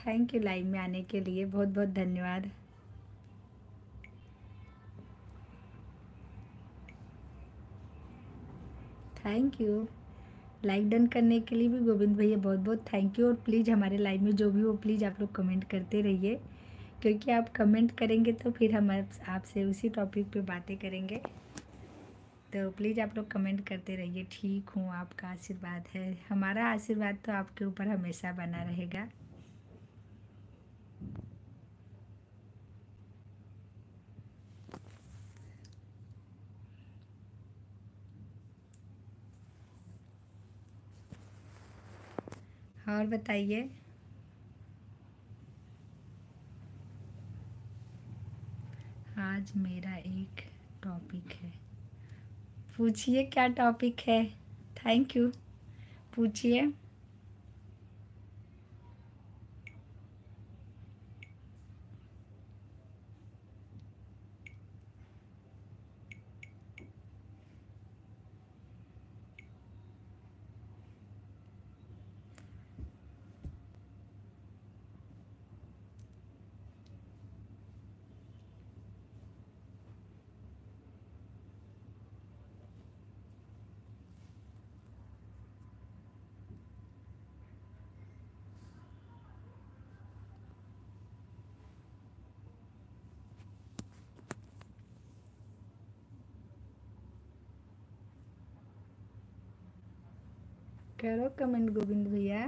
Thank you live में आने के लिए, बहुत बहुत धन्यवाद। Thank you. लाइक डन करने के लिए भी गोविंद भैया बहुत बहुत थैंक यू। और प्लीज़ हमारे लाइव में जो भी हो प्लीज़ आप लोग कमेंट करते रहिए, क्योंकि आप कमेंट करेंगे तो फिर हम आपसे उसी टॉपिक पे बातें करेंगे। तो प्लीज़ आप लोग कमेंट करते रहिए। ठीक हूँ, आपका आशीर्वाद है, हमारा आशीर्वाद तो आपके ऊपर हमेशा बना रहेगा। और बताइए। आज मेरा एक टॉपिक है। पूछिए क्या टॉपिक है। थैंक यू, पूछिए। करो कमेंट गोविंद भैया।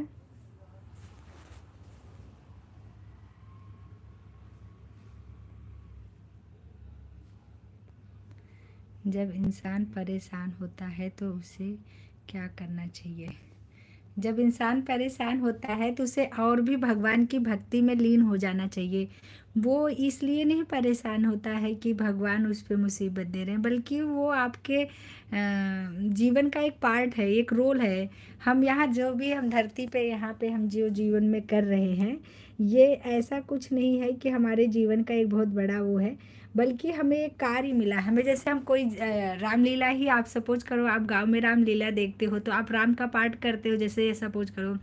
जब इंसान परेशान होता है तो उसे क्या करना चाहिए। जब इंसान परेशान होता है तो उसे और भी भगवान की भक्ति में लीन हो जाना चाहिए। वो इसलिए नहीं परेशान होता है कि भगवान उस पर मुसीबत दे रहे हैं, बल्कि वो आपके जीवन का एक पार्ट है, एक रोल है। हम यहाँ जो भी हम धरती पे यहाँ पे हम जो जीवन में कर रहे हैं, ये ऐसा कुछ नहीं है कि हमारे जीवन का एक बहुत बड़ा वो है, बल्कि हमें एक कार्य मिला। हमें जैसे हम कोई रामलीला ही, आप सपोज करो आप गांव में रामलीला देखते हो तो आप राम का पाठ करते हो, जैसे सपोज करो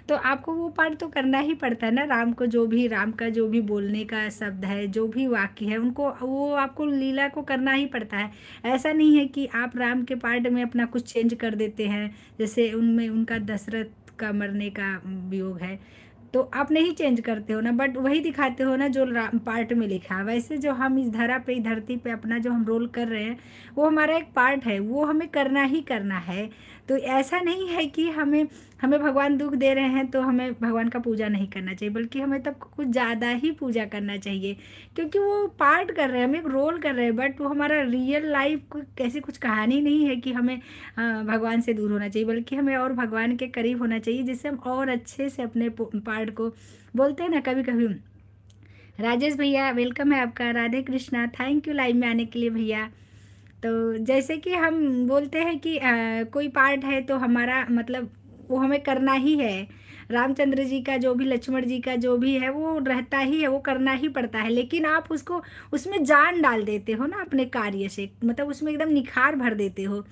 तो आपको वो पाठ तो करना ही पड़ता है ना। राम को जो भी, राम का जो भी बोलने का शब्द है, जो भी वाक्य है, उनको वो आपको लीला को करना ही पड़ता है। ऐसा नहीं है कि आप राम के पाठ में अपना कुछ चेंज कर देते हैं। जैसे उनमें उनका दशरथ का मरने का वियोग है तो आप नहीं चेंज करते हो ना, बट वही दिखाते हो ना जो पार्ट में लिखा है। वैसे जो हम इस धरा पे, धरती पे अपना जो हम रोल कर रहे हैं, वो हमारा एक पार्ट है, वो हमें करना ही करना है। तो ऐसा नहीं है कि हमें हमें भगवान दुख दे रहे हैं तो हमें भगवान का पूजा नहीं करना चाहिए, बल्कि हमें तब कुछ ज़्यादा ही पूजा करना चाहिए, क्योंकि वो पार्ट कर रहे हैं, हम एक रोल कर रहे हैं। बट वो हमारा रियल लाइफ ऐसी कुछ कहानी नहीं है कि हमें भगवान से दूर होना चाहिए, बल्कि हमें और भगवान के करीब होना चाहिए, जिससे हम और अच्छे से अपने पार्ट को बोलते हैं ना कभी कभी। राजेश भैया वेलकम है आपका, Radhe Krishna, thank you live में आने के लिए भैया। तो जैसे कि हम बोलते हैं कि कोई पार्ट है तो हमारा मतलब वो हमें करना ही है। रामचंद्र जी का जो भी, लक्ष्मण जी का जो भी है, वो रहता ही है, वो करना ही पड़ता है। लेकिन आप उसको उसमें जान डाल देते हो ना अपने कार्य से, मतलब उसमें एकदम निखार भर देते हो।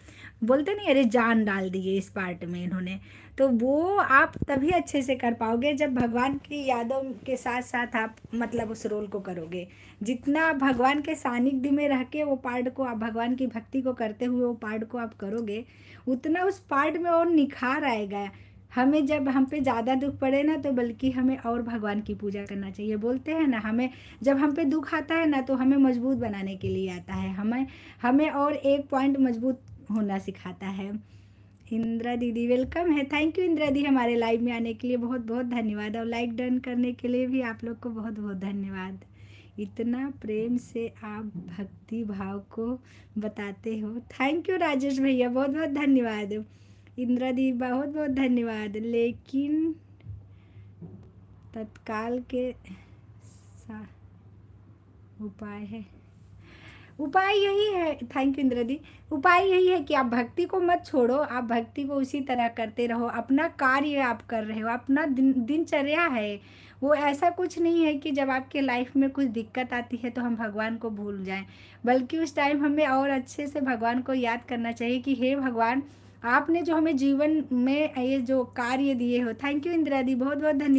बोलते नहीं, अरे जान डाल दिए इस पार्ट में इन्होंने। तो वो आप तभी अच्छे से कर पाओगे जब भगवान की यादों के साथ साथ आप मतलब उस रोल को करोगे। जितना आप भगवान के सानिध्य में रह के वो पार्ट को, आप भगवान की भक्ति को करते हुए वो पार्ट को आप करोगे, उतना उस पार्ट में और निखार आएगा। हमें जब हम पे ज़्यादा दुख पड़े ना, तो बल्कि हमें और भगवान की पूजा करना चाहिए। बोलते हैं ना, हमें जब हम पे दुख आता है ना तो हमें मजबूत बनाने के लिए आता है, हमें हमें और एक पॉइंट मजबूत होना सिखाता है। इंदिरा दीदी वेलकम है, थैंक यू इंदिरा दी हमारे लाइव में आने के लिए, बहुत बहुत धन्यवाद। और लाइक डन करने के लिए भी आप लोग को बहुत बहुत धन्यवाद। इतना प्रेम से आप भक्ति भाव को बताते हो, थैंक यू राजेश भैया, बहुत बहुत धन्यवाद। इंदिरा दी बहुत बहुत धन्यवाद। लेकिन तत्काल के उपाय है, उपाय यही है, थैंक यू इंदिरा दी। उपाय यही है कि आप भक्ति को मत छोड़ो, आप भक्ति को उसी तरह करते रहो। अपना कार्य आप कर रहे हो, अपना दिनचर्या है वो। ऐसा कुछ नहीं है कि जब आपके लाइफ में कुछ दिक्कत आती है तो हम भगवान को भूल जाएं, बल्कि उस टाइम हमें और अच्छे से भगवान को याद करना चाहिए कि हे भगवान, आपने जो हमें जीवन में ये जो कार्य दिए हो, थैंक यू इंदिरा दी, बहुत बहुत धन्यवाद।